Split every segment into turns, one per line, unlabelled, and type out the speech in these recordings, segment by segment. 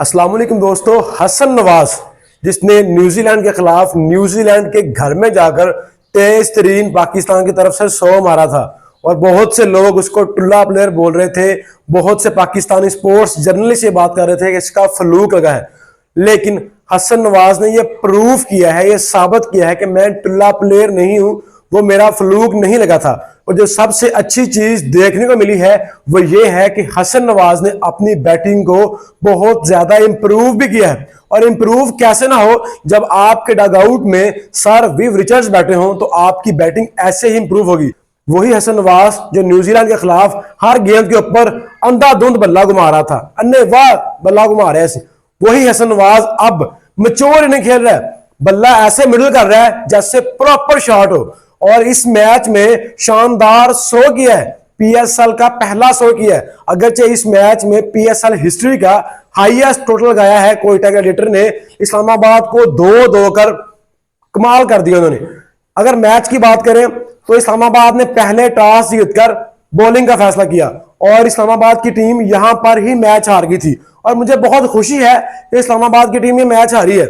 अस्सलाम वालेकुम दोस्तों। हसन नवाज जिसने न्यूजीलैंड के खिलाफ न्यूजीलैंड के घर में जाकर तेज तरीन पाकिस्तान की तरफ से 100 मारा था और बहुत से लोग उसको टुल्ला प्लेयर बोल रहे थे। बहुत से पाकिस्तानी स्पोर्ट्स जर्नलिस्ट ये बात कर रहे थे कि इसका फ्लूक लगा है, लेकिन हसन नवाज ने ये प्रूफ किया है, ये साबित किया है कि मैं टुल्ला प्लेयर नहीं हूं, वो मेरा फ्लूक नहीं लगा था। और जो सबसे अच्छी चीज देखने को मिली है वो ये है कि हसन नवाज ने अपनी बैटिंग को बहुत ज्यादा इंप्रूव भी किया है। और इंप्रूव कैसे ना हो, जब आपके डगआउट में सर विव रिचर्ड्स बैठे हों तो आपकी बैटिंग ऐसे ही इंप्रूव होगी। वही हसन नवाज जो न्यूजीलैंड के खिलाफ हर गेंद के ऊपर अंधाधुंध बल्ला घुमा रहा था, अन्य वाह बल्ला घुमा रहे हैं, वही हसन नवाज अब मैच्योर इनिंग खेल रहा है, बल्ला ऐसे मिडल कर रहा है जैसे प्रॉपर शॉट हो। और इस मैच में शानदार 100 किया है, पीएसएल का पहला 100 किया है। अगरचे इस मैच में पीएसएल हिस्ट्री का हाईएस्ट टोटल गाया है कोयटा के एडिटर ने, इस्लामाबाद को 2-2 कर कमाल कर दिया उन्होंने। अगर मैच की बात करें तो इस्लामाबाद ने पहले टॉस जीतकर बॉलिंग का फैसला किया और इस्लामाबाद की टीम यहां पर ही मैच हार गई थी। और मुझे बहुत खुशी है कि इस्लामाबाद की टीम ये मैच हारी है।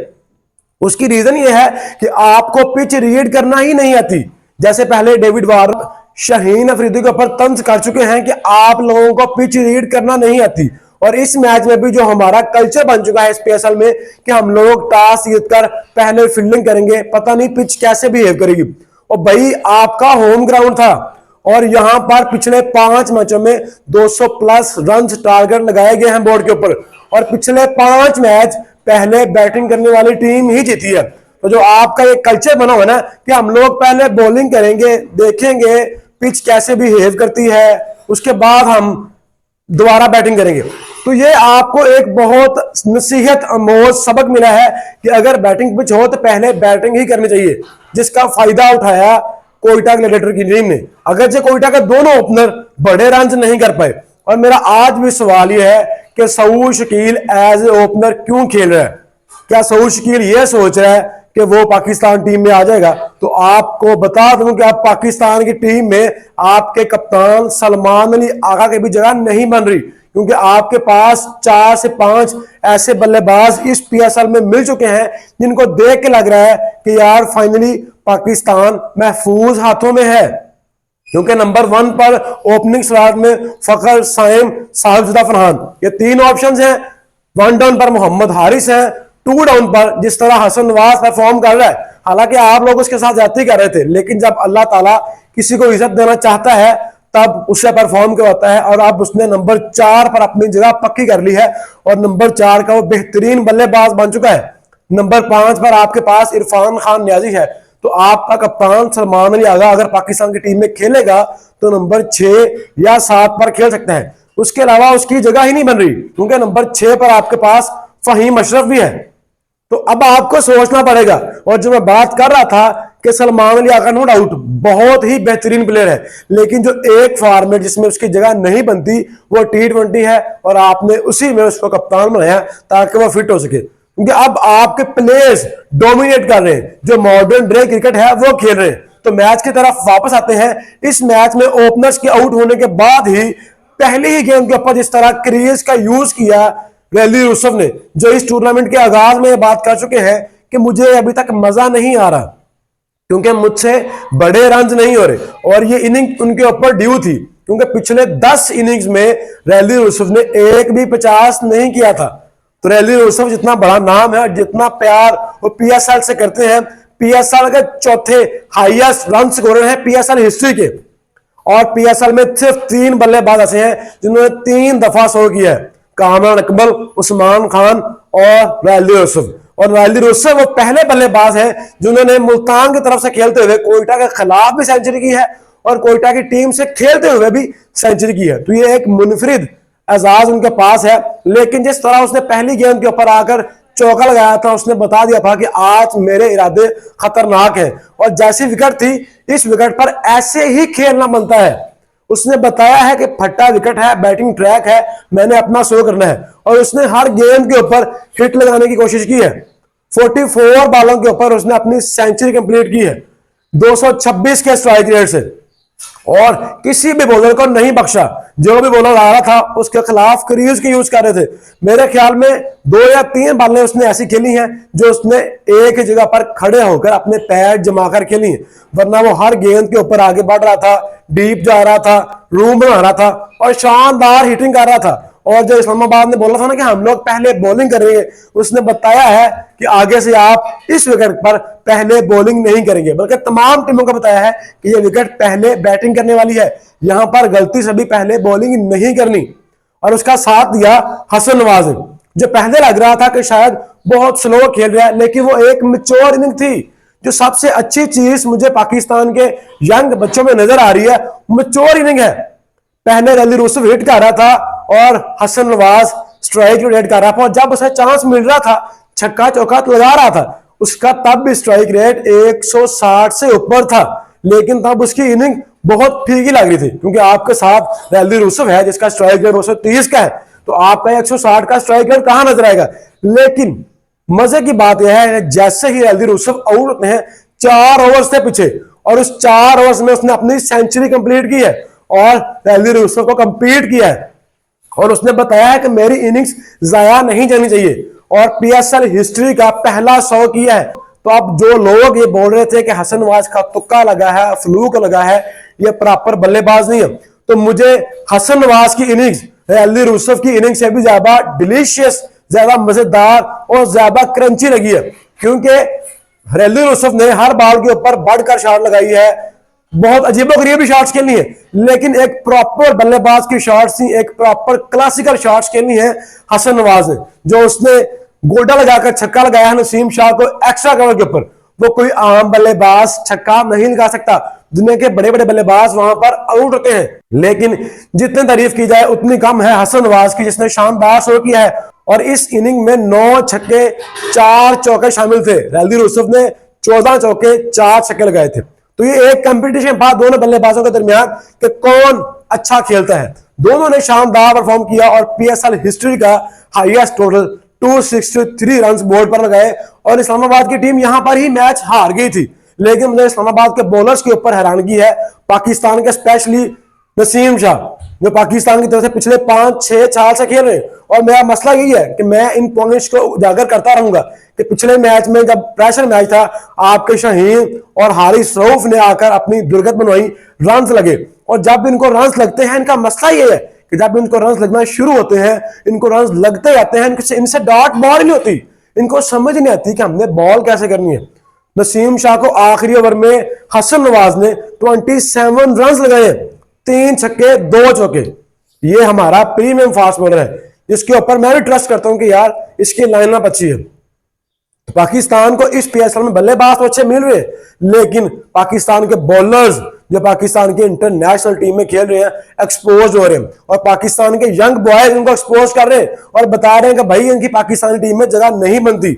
उसकी रीजन ये है कि आपको पिच रीड करना ही नहीं आती। जैसे पहले डेविड वार्नर शाहीन अफरीदी के ऊपर तंज कर चुके हैं कि आप लोगों को पिच रीड करना नहीं आती, और इस मैच में भी जो हमारा कल्चर बन चुका है स्पेशल में कि हम लोग टॉस जीतकर पहले फील्डिंग करेंगे, पता नहीं पिच कैसे बिहेव करेगी। और भाई आपका होम ग्राउंड था और यहां पर पिछले 5 मैचों में 200 प्लस रन टारगेट लगाए गए हैं बोर्ड के ऊपर, और पिछले 5 मैच पहले बैटिंग करने वाली टीम ही जीती है। तो जो आपका ये कल्चर बना हुआ ना कि हम लोग पहले बॉलिंग करेंगे, देखेंगे पिच कैसे बिहेव करती है, उसके बाद हम दोबारा बैटिंग करेंगे, तो ये आपको एक बहुत नसीहत अमोज सबक मिला है कि अगर बैटिंग पिच हो तो पहले बैटिंग ही करनी चाहिए, जिसका फायदा उठाया कोयटा ग्लैडिएटर की टीम ने। अगर जो कोयटा के दोनों ओपनर बड़े रन नहीं कर पाए, और मेरा आज भी सवाल यह है कि Saud Shakeel as a opener क्यों खेल रहा है? क्या सऊद शकील यह सोच रहा है कि वो पाकिस्तान टीम में आ जाएगा? तो आपको बता दूं कि आप पाकिस्तान की टीम में आपके कप्तान सलमान अली आगा की भी जगह नहीं बन रही, क्योंकि आपके पास 4 से 5 ऐसे बल्लेबाज इस पीएसएल में मिल चुके हैं जिनको देख के लग रहा है कि यार फाइनली पाकिस्तान महफूज हाथों में है। क्योंकि नंबर 1 पर ओपनिंग स्लॉट में फखर, साइम, साहिबजादा, फरहान, ये 3 ऑप्शंस हैं। 1 डाउन पर मोहम्मद हारिस है, 2 डाउन पर जिस तरह हसन नवाज परफॉर्म कर रहा है, हालांकि आप लोग उसके साथ जाती कर रहे थे, लेकिन जब अल्लाह ताला किसी को इज्जत देना चाहता है तब उससे परफॉर्म करवाता है, और अब उसने नंबर 4 पर अपनी जगह पक्की कर ली है और नंबर 4 का वो बेहतरीन बल्लेबाज बन चुका है। नंबर 5 पर आपके पास इरफान खान न्याजी है, तो आपका कप्तान सलमान अली आगा अगर पाकिस्तान की टीम में खेलेगा तो नंबर 6 या 7 पर खेल सकता है। उसके अलावा उसकी जगह ही नहीं बन रही, क्योंकि नंबर 6 पर आपके पास फहीम अशरफ भी है। तो अब आपको सोचना पड़ेगा। और जो मैं बात कर रहा था कि सलमान अली आगा नो डाउट बहुत ही बेहतरीन प्लेयर है, लेकिन जो एक फॉर्मेट जिसमें उसकी जगह नहीं बनती वो T20 है, और आपने उसी में उसको कप्तान बनाया ताकि वो फिट हो सके। क्योंकि अब आपके प्लेयर्स डोमिनेट कर रहे हैं, जो मॉडर्न डे क्रिकेट है वो खेल रहे हैं। तो मैच की तरफ वापस आते हैं। इस मैच में ओपनर्स के आउट होने के बाद ही पहली ही गेंद के ऊपर जिस तरह क्रीज का यूज किया रैली यूसुफ ने, जो इस टूर्नामेंट के आगाज में बात कर चुके हैं कि मुझे अभी तक मजा नहीं आ रहा क्योंकि मुझसे बड़े रन नहीं हो रहे, और ये इनिंग उनके ऊपर ड्यू थी, क्योंकि पिछले 10 इनिंग्स में रैली यूसुफ ने एक भी 50 नहीं किया था। तो रैली यूसुफ जितना बड़ा नाम है और जितना प्यार वो पीएसएल से करते हैं, पीएसएल के चौथे हाईएस्ट रन स्कोरर हैं पीएसएल हिस्ट्री के, और पीएसएल में सिर्फ 3 बल्लेबाज ऐसे हैं जिन्होंने 3 दफा 100 किया है, कामरान अकमल, उस्मान खान और रैली यूसुफ। और रैली यूसुफ वो पहले बल्लेबाज है जिन्होंने मुल्तान की तरफ से खेलते हुए कोयटा के खिलाफ भी सेंचुरी की है और कोयटा की टीम से खेलते हुए भी सेंचुरी की है। तो ये एक मुनफरिद एजाज उनके पास है। लेकिन जिस तरह उसने पहली गेंद के ऊपर आकर चौका लगाया था, उसने बता दिया था कि आज मेरे इरादे खतरनाक हैं, और जैसी विकेट थी इस विकेट पर ऐसे ही खेलना बनता है। उसने बताया है कि फट्टा विकेट है, बैटिंग ट्रैक है, मैंने अपना शो करना है, और उसने हर गेंद के ऊपर हिट लगाने की कोशिश की है। 44 बॉलों के ऊपर उसने अपनी सेंचुरी कंप्लीट की है 226 के स्ट्राइक रेट से। और किसी भी बॉलर को नहीं बख्शा। जो भी बॉलर आ रहा था उसके खिलाफ क्रीज की यूज कर रहे थे। मेरे ख्याल में 2 या 3 बॉलें उसने ऐसी खेली हैं जो उसने एक ही जगह पर खड़े होकर अपने पैर जमाकर खेली हैं, वरना वो हर गेंद के ऊपर आगे बढ़ रहा था, डीप जा रहा था, रूम बना रहा था और शानदार हिटिंग कर रहा था। और जो इस्लामाबाद ने बोला था ना कि हम लोग पहले बॉलिंग करेंगे, उसने बताया है कि आगे से आप इस विकेट पर पहले बॉलिंग नहीं करेंगे, बल्कि तमाम टीमों को बताया है कि ये विकेट पहले बैटिंग करने वाली है, यहां पर गलती से भी पहले बॉलिंग नहीं करनी। और उसका साथ दिया हसन नवाज ने, जो पहले लग रहा था कि शायद बहुत स्लो खेल रहा है, लेकिन वो एक मैच्योर इनिंग थी। जो सबसे अच्छी चीज मुझे पाकिस्तान के यंग बच्चों में नजर आ रही है, मैच्योर इनिंग है। पहले रैली रूसफ हिट कर रहा था और हसन नवाज स्ट्राइक रेट कर रहा था, और जब उसे चांस मिल रहा था छक्का चौका लगा रहा था, उसका तब भी स्ट्राइक रेट 160 से ऊपर था। लेकिन तब उसकी इनिंग बहुत फीकी लग रही थी, क्योंकि आपके साथ रैली रूसफ है जिसका स्ट्राइक रेट 230 का है, तो आपका 160 का स्ट्राइक रेट कहां नजर आएगा। लेकिन मजे की बात यह है, जैसे ही रैली रूसफ आउट होते हैं 4 ओवर से पीछे, और उस 4 ओवर्स में उसने अपनी सेंचुरी कंप्लीट की है और रैली रूसफ को कंप्लीट किया है। और उसने बताया है कि मेरी इनिंग्स जाया नहीं जानी चाहिए, और पीएसएल हिस्ट्री का पहला 100 किया है। तो अब जो लोग ये बोल रहे थे कि हसन नवाज का तुक्का लगा है, फ्लूक लगा है, ये प्रॉपर बल्लेबाज नहीं है, तो मुझे हसन नवाज की इनिंग्स रैली रूसफ की इनिंग्स से भी ज्यादा डिलीशियस, ज्यादा मजेदार और ज्यादा क्रंची लगी है। क्योंकि रैली रूसफ ने हर बॉल के ऊपर बढ़कर शॉट लगाई है, बहुत अजीबोगरीब शॉट्स खेलनी है, लेकिन एक प्रॉपर बल्लेबाज की शॉट्स थी, एक प्रॉपर क्लासिकल शॉट्स खेलनी है हसन नवाज ने। जो उसने गोडा लगाकर छक्का लगाया है नसीम शाह को एक्स्ट्रा कवर के ऊपर, वो कोई आम बल्लेबाज छक्का नहीं लगा सकता। दुनिया के बड़े बड़े बल्लेबाज वहां पर आउट होते हैं, लेकिन जितनी तारीफ की जाए उतनी कम है हसन नवाज की, जिसने शानदार शो किया है। और इस इनिंग में 9 छक्के 4 चौके शामिल थे। रैली रूसफ ने 14 चौके 4 छक्के लगाए थे। तो ये एक कंपटीशन था दोनों बल्लेबाजों के दरमियान कि कौन अच्छा खेलता है। दोनों ने शानदार परफॉर्म किया और पीएसएल हिस्ट्री का हाईएस्ट टोटल 263 रन बोर्ड पर लगाए। और इस्लामाबाद की टीम यहां पर ही मैच हार गई थी, लेकिन मुझे इस्लामाबाद के बॉलर्स के ऊपर हैरानगी है, पाकिस्तान के स्पेशली नसीम शाह, जो पाकिस्तान की तरफ से पिछले 5-6 साल से खेल रहे हैं। और मेरा मसला यही है कि मैं इन पॉइंट्स को उजागर करता रहूंगा कि पिछले मैच में जब प्रेशर मैच था, आपके शाहीन और हारिस रऊफ ने आकर अपनी दुर्गत बनवाई, रन लगे। और जब इनको रन लगते हैं, इनका मसला ये है कि जब इनको रन लगना शुरू होते हैं, इनको रन लगते जाते हैं, इनसे डॉट बॉल नहीं होती, इनको समझ नहीं आती कि हमने बॉल कैसे करनी है। नसीम शाह को आखिरी ओवर में हसन नवाज ने 27 रन लगाए, 3 छक्के 2 चौके। ये हमारा प्रीमियम फास्ट बॉलर है, इसके ऊपर मैं भी ट्रस्ट करता हूं कि यार इसकी लाइनअप अच्छी है। पाकिस्तान को इस पीएसएल में बल्लेबाज तो अच्छे मिल रहे हैं, लेकिन पाकिस्तान के बॉलर्स जो पाकिस्तान की इंटरनेशनल टीम में खेल रहे हैं एक्सपोज हो रहे हैं, और पाकिस्तान के यंग बॉयज इनको एक्सपोज कर रहे हैं और बता रहे हैं कि भाई इनकी पाकिस्तानी टीम में जगह नहीं बनती।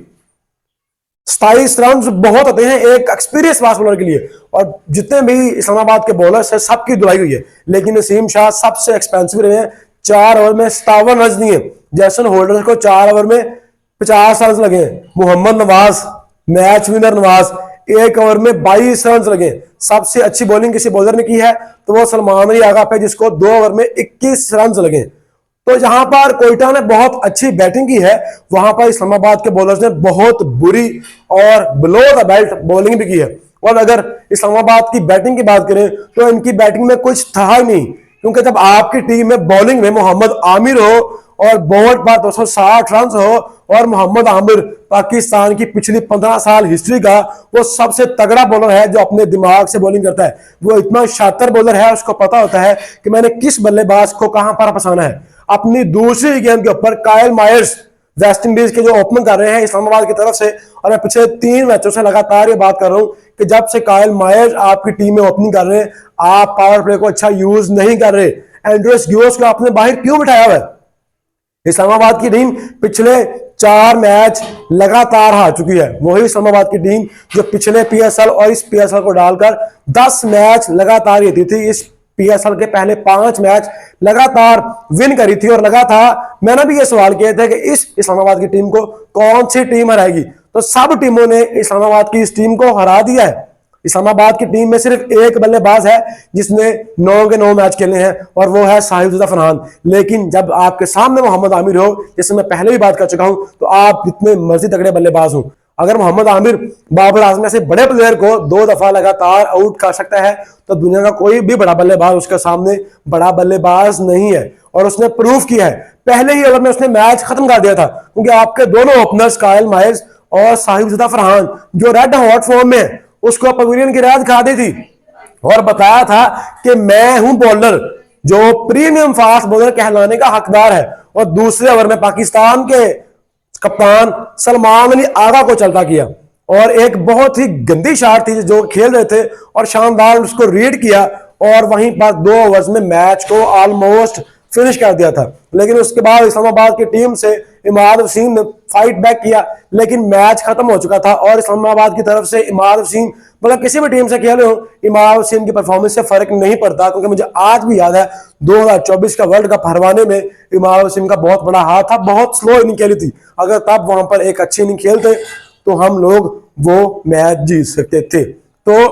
27 रन बहुत होते हैं एक एक्सपीरियंस फास्ट बॉलर के लिए, और जितने भी इस्लामाबाद के बॉलर्स हैं सबकी धुलाई हुई है, लेकिन नसीम शाह सबसे एक्सपेंसिव रहे हैं। 4 ओवर में 57 रन दिए। जैसन होल्डर को 4 ओवर में 50 रन लगे। Mohammad Nawaz, match winner Nawaz, 1 over में 22 रन लगे। सबसे अच्छी बॉलिंग किसी बॉलर ने की है तो वो सलमान अली आगा पे, जिसको 2 ओवर में 21 रन लगे। तो जहां पर कोयटा ने बहुत अच्छी बैटिंग की है, वहां पर इस्लामाबाद के बॉलर्स ने बहुत बुरी और बिलो द बेल्ट बॉलिंग भी की है। और अगर इस्लामाबाद की बैटिंग की बात करें तो इनकी बैटिंग में कुछ था ही नहीं, क्योंकि जब आपकी टीम में बॉलिंग में मोहम्मद आमिर हो और बोर्ड पर 260 रन हो, और मोहम्मद आमिर पाकिस्तान की पिछली 15 साल हिस्ट्री का वो सबसे तगड़ा बॉलर है जो अपने दिमाग से बॉलिंग करता है। वो इतना शातिर बॉलर है, उसको पता होता है कि मैंने किस बल्लेबाज को कहां पर फंसाना है। अपनी दूसरी गेंद के ऊपर कायल मायर्स वेस्ट इंडीज के जो ओपनिंग कर रहे हैं इस्लामाबाद की तरफ से, और मैं पिछले 3 मैचों से लगातार ये बात कर रहा हूं कि जब से कायल मायर्स आपकी टीम में ओपनिंग कर रहे हैं, आप पावर प्ले को अच्छा यूज नहीं कर रहे। एंड्रेस गियोस को आपने बाहर क्यों बिठाया हुआ है? इस्लामाबाद की टीम पिछले 4 मैच लगातार हार चुकी है। वही इस्लामाबाद की टीम जो पिछले पीएसएल और इस पीएसएल को डालकर 10 मैच लगातार जीती थी। इस पीएसएल के पहले 5 मैच लगातार विन करी थी। और लगा था, मैंने भी ये सवाल किए थे कि इस इस्लामाबाद की टीम को कौन सी टीम हराएगी, तो सब टीमों ने इस्लामाबाद की इस टीम को हरा दिया है। इस्लामाबाद की टीम में सिर्फ एक बल्लेबाज है जिसने 9 के 9 मैच खेले हैं और वो है साहिबजादा फरहान। लेकिन जब आपके सामने मोहम्मद आमिर हो, जैसे मैं पहले भी बात कर चुका हूं, तो आप जितने मर्जी तगड़े बल्लेबाज हो, अगर मोहम्मद आमिर बाबर आजम ऐसे बड़े प्लेयर को 2 दफा लगातार आउट कर सकता है तो दुनिया का कोई भी बड़ा बल्लेबाज उसके सामने बड़ा बल्लेबाज नहीं है। और उसने प्रूव किया है, पहले ही ओवर में उसने मैच खत्म कर दिया था, क्योंकि आपके दोनों ओपनर्स कायल मायर्स और साहिबजादा फरहान जो रेड हॉट फॉर्म में, उसको पवेलियन की रात खा दी थी और बताया था कि मैं हूं बॉलर जो प्रीमियम फास्ट बॉलर कहलाने का हकदार है। और दूसरे ओवर में पाकिस्तान के कप्तान सलमान अली आगा को चलता किया और एक बहुत ही गंदी शॉट थी जो खेल रहे थे और शानदार उसको रीड किया और वहीं पर 2 ओवर्स में मैच को ऑलमोस्ट फिनिश कर दिया था। लेकिन उसके बाद इस्लामाबाद की टीम से इमाद वसीम ने फाइट बैक किया, लेकिन मैच खत्म हो चुका था और इस्लामाबाद की तरफ से इमाद वसीम, मतलब किसी भी टीम से खेले हो, इमाद वसीम की परफॉर्मेंस से फर्क नहीं पड़ता। क्योंकि मुझे आज भी याद है 2024 का वर्ल्ड कप हरवाने में इमाद वसीम का बहुत बड़ा हाथ था, बहुत स्लो इनिंग खेली थी। अगर तब वहां पर एक अच्छी इनिंग खेलते तो हम लोग वो मैच जीत सकते थे। तो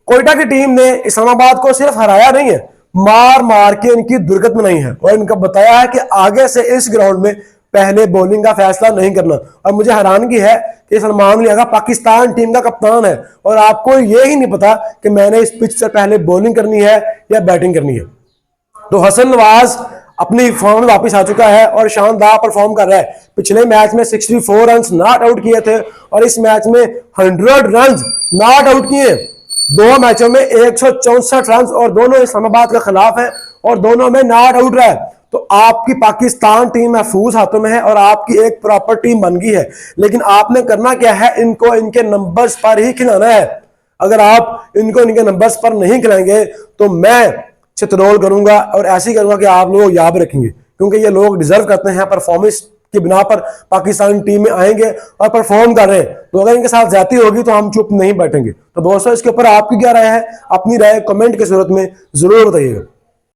कोयटा की टीम ने इस्लामाबाद को सिर्फ हराया नहीं है, मार मार के इनकी दुर्गत में नहीं है और इनका बताया है कि आगे से इस ग्राउंड में पहले बॉलिंग का फैसला नहीं करना। और मुझे हैरानगी है कि सलमान अली आगा पाकिस्तान टीम का कप्तान है और आपको ये ही नहीं पता कि मैंने इस पिच से पहले बॉलिंग करनी है या बैटिंग करनी है। तो हसन नवाज अपनी फॉर्म में वापस आ चुका है और शानदार परफॉर्म कर रहा है। पिछले मैच में 64 रन नॉट आउट किए थे और इस मैच में 100 रन नॉट आउट किए। 2 मैचों में 164 रन और दोनों इस्लामाबाद के खिलाफ है और दोनों में नॉट आउट रहा है। तो आपकी पाकिस्तान टीम महफूज हाथों में है और आपकी एक प्रॉपर टीम बन गई है। लेकिन आपने करना क्या है, इनको इनके नंबर्स पर ही खिलाना है। अगर आप इनको इनके नंबर्स पर नहीं खिलाएंगे तो मैं चित्रोल करूंगा और ऐसे ही करूंगा कि आप लोग याद रखेंगे, क्योंकि ये लोग डिजर्व करते हैं। परफॉर्मेंस की बिना पर पाकिस्तान टीम में आएंगे और परफॉर्म कर रहे हैं, तो अगर इनके साथ ज्यादती होगी तो हम चुप नहीं बैठेंगे। तो दोस्तों, इसके ऊपर आपकी क्या राय है? अपनी राय कमेंट की सूरत में जरूर बताइएगा।